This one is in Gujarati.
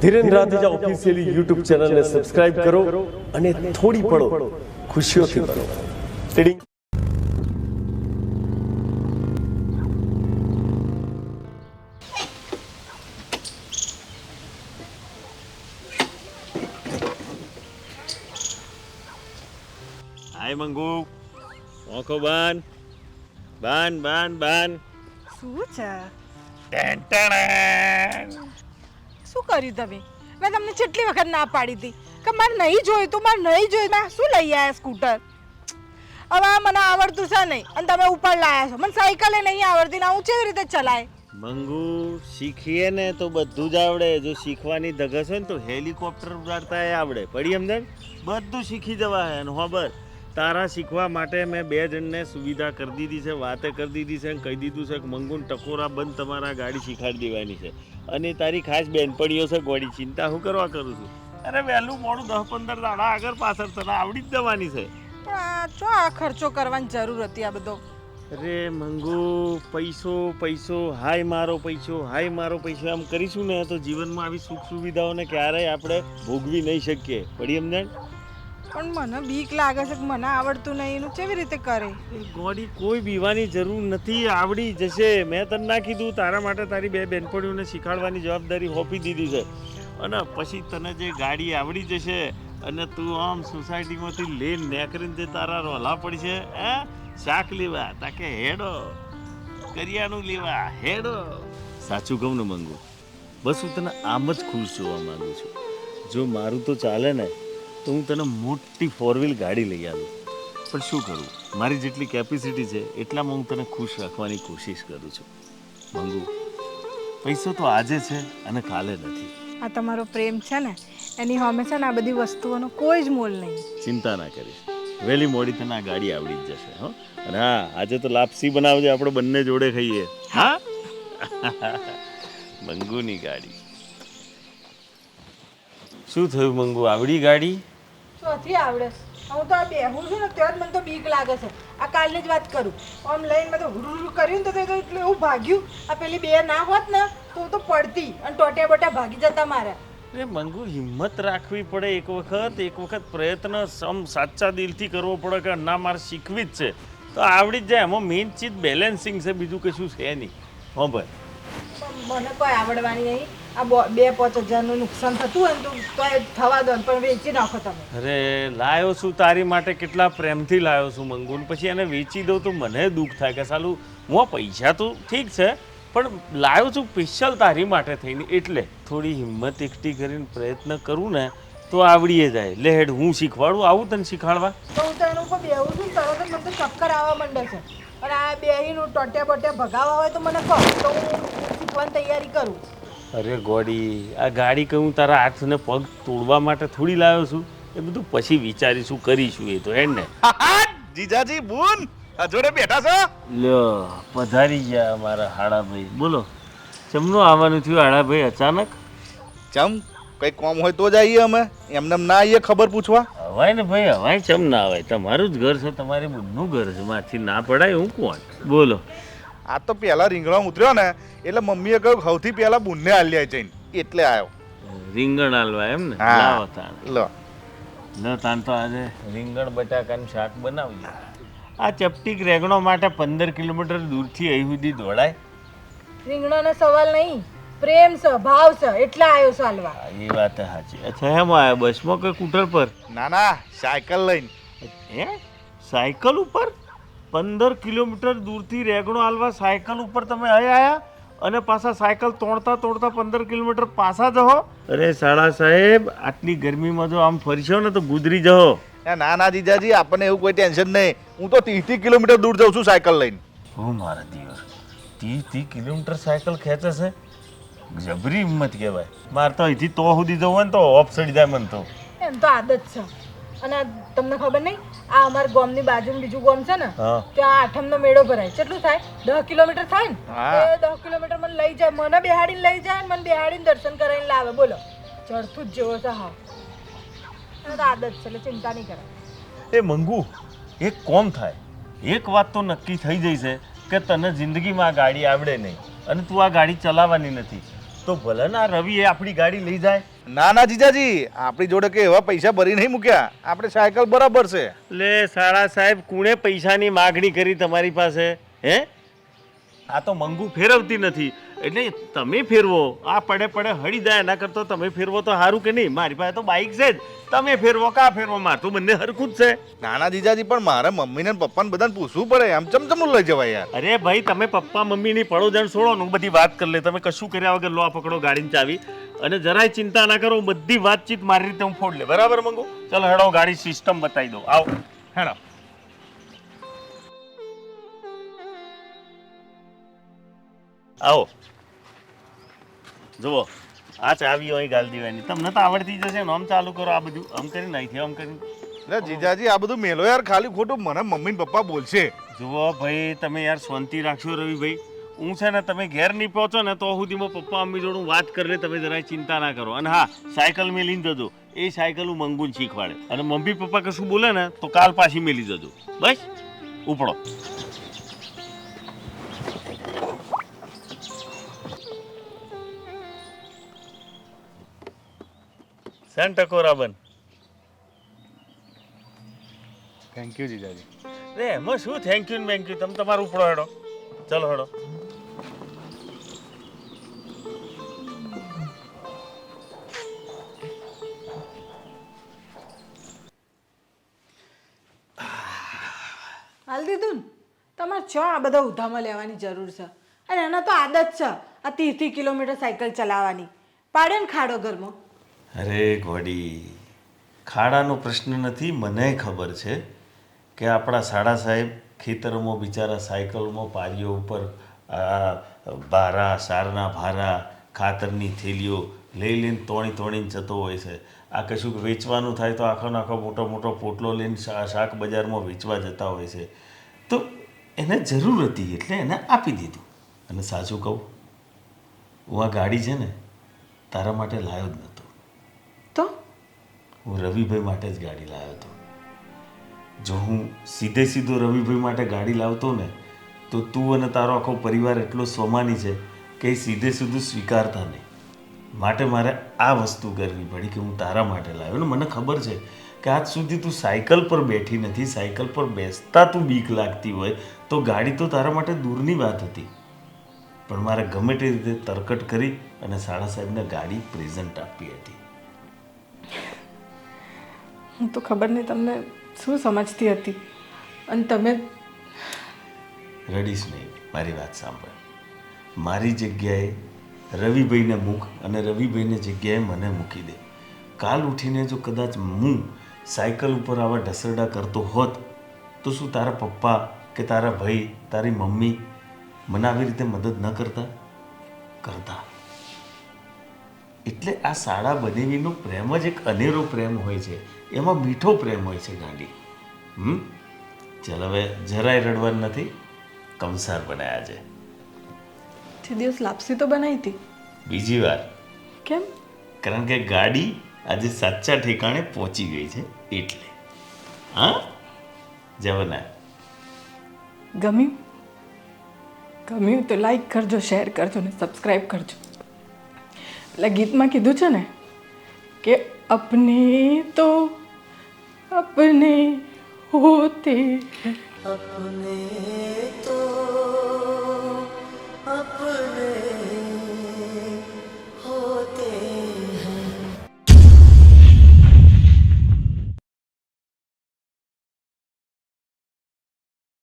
ધીરેન રાધેજા ઓફિશિયલી યુટ્યુબ ચેનલને સબસ્ક્રાઇબ કરો અને થોડી પળો ખુશીઓથી ભરો. ટીડિંગ. હાય મંગુ, ઓખો બાન બાન બાન બાન. શું છે? શું કર્યું તમે? મેં તમને કેટલી વખત ના પાડી હતી કે મારે નહીં જોઈતું, મારે નહીં જોઈતું. મેં શું લઈ આવ્યા સ્કૂટર? હવે આ મને આવડતું છે નહીં અને તમે ઉપર લાયા છો. મને સાયકલે નહીં આવડતી ને હું કેવી રીતે ચલાય? મંગુ, શીખીએ ને તો બધું જ આવડે. જો શીખવાની ધગસ હોય ને તો હેલિકોપ્ટર ઉડાડતા આવડે. પડી સમજણ? બધું શીખી જવાય. અને ખબર તારા શીખવા માટે મેં 2 જણને સુવિધા કરી દીધી છે, વાતે કરી દીધી છે, કહી દીધું છે કે મંગુન ટકોરા બંધ તમારા ગાડી શીખાડી દેવાની છે. અને તારી ખાસ બેનપણીઓ છે ગોળી, ચિંતા હું કરવા કરું છું? અરે વહેલું મોડું 10-15 દાડા આગળ પાછળ તને આવડી જ જવાની છે. પણ આ જો આ ખર્ચો કરવાની જરૂર હતી આ બધો? અરે મંગુ, પૈસો પૈસો, હાય મારો પૈસો, હાય મારો પૈસો આમ કરીશું ને તો જીવનમાં આવી સુખ સુવિધાઓને ક્યારેય આપણે ભોગવી નહીં શકીએ. પડી સમજણ? પણ મને બીક લાગે છે કે મને આવડતું નહીં. એનું કેવી રીતે કરે? ગોડી, કોઈ બીવાની જરૂર નથી, આવડી જશે. મેં તને ના કીધું તારા માટે તારી 2 બહેનપણીઓને શીખવાડવાની જવાબદારી સોંપી દીધી છે. અને પછી તને જે ગાડી આવડી જશે અને તું આમ સોસાયટીમાંથી લઈને નેકરીને જે તારા રોલા પડશે, શાક લેવા તાકે હેડો, કરિયાણું લેવા હેડો. સાચું કહું ને મંગુ, બસ હું તને આમ જ ખુશ જોવા માંગુ છું. જો મારું તો ચાલે ને તો હું તને મોટી 4 વ્હીલ ગાડી લઈ આવું. પણ શું કરું, મારી જેટલી કેપેસિટી છે એટલામાં હું તને ખુશ રાખવાની કોશિશ કરું છું. મંગુ, પૈસો તો આજે છે અને કાલે નથી. આ તમારો પ્રેમ છે ને એની સામે છે ને આ બધી વસ્તુઓનો કોઈ જ મોલ નહીં. ચિંતા ના કરીશ, વહેલી મોડી તને આ ગાડી આવડી જ જશે. હો, અને હા, આજે તો લાપસી બનાવજે, આપણે બંને જોડે ખાઈએ. હા મંગુની ગાડી. શું થયું મંગુ, આવડી ગાડી? ચોથી આવડે. હું તો આ બેહું છું ને ત્યાં જ મને તો બીક લાગે છે. આ કાલની જ વાત કરું, આમ લઈને મેં તો હુડું કર્યું ને તો એટલે એવું ભાગ્યું. આ પેલી 2 ના હોત ને તો હું તો પડતી અને ટોટ્યા બોટ્યા ભાગી જતા મારા. અરે મંગુ, હિંમત રાખવી પડે. એક વખત પ્રયત્ન સાચા દિલથી કરવો પડે કે ના મારે શીખવી જ છે તો આવડી જ જાય. એમાં મેઇન ચીજ બેલેન્સિંગ છે, બીજું કશું છે નહીં. હો ભાઈ, મને કોઈ આવડવાની નહીં. આ 2-5 હજારનું નુકસાન થતું હોય ને તો થવા દો, પણ વેચી નાખો તમે. અરે લાયો છું તારી માટે, કેટલા પ્રેમથી લાયો છું મંગુ, પછી એને વેચી દઉં તો મને દુઃખ થાય કે સાલું હું પૈસા તો ઠીક છે પણ લાવ્યો છું સ્પેશિયલ તારી માટે થઈને. એટલે થોડી હિંમત એકઠી કરીને પ્રયત્ન કરું ને તો આવડીએ જાય. લે હેડ, હું શીખવાડું, આવું તને શીખવાડવા. તો હું તો એના ઉપર બેહું છું ને તરત જ મને તો ચક્કર આવવા માંડે છે. અને આ બેહીનું ટોટ્યા બોટ્યા ભગાવવા હોય તો મને કહો તો હું શીખવાની તૈયારી કરું. અરે ગોડી, આ ગાડી કે હું તારા હાથને પગ તોડવા માટે થોડી લાવ્યો છું. એ બધું પછી વિચારીશું, કરીશું. એ તો હેડ ને. જીજાજી બુન જોડે બેઠા છો? લ્યો, પધારી ગયા અમારા હાડાભાઈ. બોલો, ચમનું આવવાનું થયું હાડાભાઈ અચાનક? ચમ કઈ કામ હોય તો જ આવીએ અમે, એમને ના આવીએ ખબર પૂછવા. હવાય ને ભાઈ, હવાય ચમ ના આવે? તમારું જ ઘર છે, તમારી બુનનું ઘર છે, માથી ના પડાય હું કોણ? બોલો. આ તો પહેલા રીંગણા ઉતર્યો ને એટલે મમ્મીએ કહ્યું સૌથી પહેલા બુનને હાલ્યા જઈને એટલે આવ્યો. રીંગણ હાલવા એમ ને? હા. લાવો તાણ. લો લો તાણ તો આજે રીંગણ બટાકાનું શાક બનાવજો. આ ચપટીક રેગણો માટે 15 કિલોમીટર દૂરથી અહીં સુધી દોડાય? રીંગણાનો સવાલ નહીં, પ્રેમ છે, ભાવ છે, એટલે આવ્યો ચાલવા. એ વાત સાચી. અચ્છા, એમાં આવ્યા બસમાં કે સ્કૂટર પર? ના ના, સાયકલ લઈને. હે, સાયકલ ઉપર 15 કિલોમીટર દૂરથી રેગણો હાલવા સાયકલ ઉપર તમે અહીં આવ્યા અને પાછા સાયકલ તોડતા 15 કિલોમીટર પાછા જહો? અરે શાળા સાહેબ, આટલી ગરમીમાં જો આમ ફરશો ને તો ગુજરી જહો. ના ના જીજાજી, આપણને એવું કોઈ ટેન્શન નહીં. હું તો 30 કિલોમીટર દૂર જાઉં છું સાયકલ લઈને. હું મારા દિવસ 30 કિલોમીટર સાયકલ ખેંચે છે? જબરી હિંમત કહેવાય. મારે તો અહીંથી તો સુધી જવું હોય ને તો ઓફ ચડી જાય મને તો. એમ તો આદત છે. અને તમને ખબર નહીં, આ અમારા ગામની બાજુમાં બીજું ગામ છે ને, ત્યાં આઠમનો મેળો ભરાય. કેટલું થાય? 10 કિલોમીટર થાય ને. એ 10 કિલોમીટર મને લઈ જાય, મને બેહાડીને લઈ જાય, મને બેહાડીને દર્શન કરાવીને લાવે. બોલો, ચડતું જ જેવો છે. હા, આદત છે, એટલે ચિંતા નહીં કરે. એ મંગુ, એક કોમ થાય, એક વાત તો નક્કી થઈ જઈ છે કે તને જિંદગીમાં આ ગાડી આવડે નહીં અને તું આ ગાડી ચલાવવાની નથી. તો ભલે ને આ રવિ એ આપણી ગાડી લઈ જાય ના ના જીજાજી, આપણી જોડે કે એવા પૈસા ભરી નહીં મૂક્યા, આપણે સાયકલ બરાબર છે. લે સાળા સાહેબ, કોણે પૈસાની માગણી કરી તમારી પાસે? હે, આ તો મંગુ ફેરવતી નથી, એટલે તમે ફેરવો. આ પડે પડે હળી જાય, એના કરતો તમે ફેરવો તો સારું કે નહીં? મારી પાસે તો બાઇક છે જ, તમે ફેરવો કા ફેરવો, માર તો બંને હરખું જ છે. નાના જીજાજી, પણ મારે મમ્મીને ને પપ્પાને બધાને પૂછવું પડે, આમ ચમચમું લઈ જવાય યાર. અરે ભાઈ, તમે પપ્પા મમ્મીની પડો જણ છોડો ને, હું બધી વાત કરી લે. તમે કશું કર્યા વગર લો આ પકડો ગાડીની ચાવી, અને જરાય ચિંતા ના કરો, બધી વાતચીત મારી રીતે હું ફોડ લે. બરાબર મંગુ? ચલો હેડો, ગાડી સિસ્ટમ બતાવી દો. આવો હેડો. આવો જુઓ, આ ચાવી હોય ગાલ દેવાની. તમને તો આવડતી જશે ને. આમ ચાલુ કરો, આ બધું આમ કરીને અહીંથી આમ કરીને. એટલે જીજાજી, આ બધું મેલો યાર, ખાલી ખોટું મને મમ્મી ને પપ્પા બોલશે. જુઓ ભાઈ, તમે યાર શાંતિ રાખશો રવિભાઈ. હું છે ને, તમે ઘેર નહીં પહોંચો ને તો સુધીમાં પપ્પા મમ્મી જોડે વાત કરી લે. તમે જરાય ચિંતા ના કરો. અને હા, સાયકલ મેલીને જજો. એ સાયકલ હું મંગુને શીખવાડે. અને મમ્મી પપ્પા કશું બોલે ને તો કાલ પાછી મેલી જજો. બસ ઉપડો. સેન ટકોરા બન. થેન્ક યુ જીજાજી. રે એમાં શું થેન્ક યુ ને બેન્ક યુ? તમે તમારું ઉપડો હેડો. ચલો હેડો. હાલ દીધું ને? તમારે ચો આ બધા ઉધામાં લેવાની જરૂર છે? અને એના તો આદત છે આ 30 કિલોમીટર સાયકલ ચલાવવાની. પાડે ને ખાડો ઘરમાં. અરે ઘોડી, ખાડાનો પ્રશ્ન નથી. મને ખબર છે કે આપણા સાડા સાહેબ ખેતરોમાં બિચારા સાયકલમાં પારીઓ ઉપર ભારા, સારના ભારા, ખાતરની થેલીઓ લઈ લઈને તોણીને જતો હોય છે. આ કશું વેચવાનું થાય તો આખો મોટો મોટો પોટલો લઈને શાક બજારમાં વેચવા જતા હોય છે. તો એને જરૂર હતી એટલે એને આપી દીધું. અને સાચું કહું, હું આ ગાડી છે ને તારા માટે લાવ્યો જ નહોતો. તો હું રવિભાઈ માટે જ ગાડી લાવ્યો હતો. જો હું સીધો રવિભાઈ માટે ગાડી લાવતો ને તો તું અને તારો આખો પરિવાર એટલો સ્વમાની છે કે એ સીધું સ્વીકારતા નહીં. માટે મારે આ વસ્તુ કરવી પડી કે હું તારા માટે લાવ્યો. ને મને ખબર છે કે આજ સુધી તું સાયકલ પર બેઠી નથી. સાયકલ પર બેસતા તું બીક લાગતી હોય તો ગાડી તો તારા માટે દૂરની વાત હતી. પણ મારે ગમે તે રીતે તરકટ કરી અને સાડા સાહેબને ગાડી પ્રેઝન્ટ આપી હતી. હું તો ખબર નહીં તમને શું સમજતી હતી. અને તમે રડીશ નહીં, મારી વાત સાંભળ. મારી જગ્યાએ રવિભાઈને મૂક અને રવિભાઈને જગ્યાએ મને મૂકી દે. કાલ ઉઠીને જો કદાચ હું સાયકલ ઉપર આવા ઢસરડા કરતો હોત તો શું તારા પપ્પા કે તારા ભાઈ, તારી મમ્મી મને આવી રીતે મદદ ન કરતા? એટલે આ શાળા બનેવીનો પ્રેમ જ એક અનેરો પ્રેમ હોય છે. એમાં મીઠો પ્રેમ હોય છે ગાંડી. ચાલ હવે જરાય રડવાનું નથી. કંસાર બનાયા છે. તે દિવસ લાપસી તો બનાવી હતી. બીજી વાર. કેમ? કારણ કે ગાડી આજે સાચા ઠેકાણે પહોંચી ગઈ છે એટલે. હા, જવના. ગમ્યું તો લાઈક કરજો, શેર કરજો ને સબસ્ક્રાઈબ કરજો. એટલે ગીતમાં કીધું છે ને કે अपने तो अपने होते हैं, अपने तो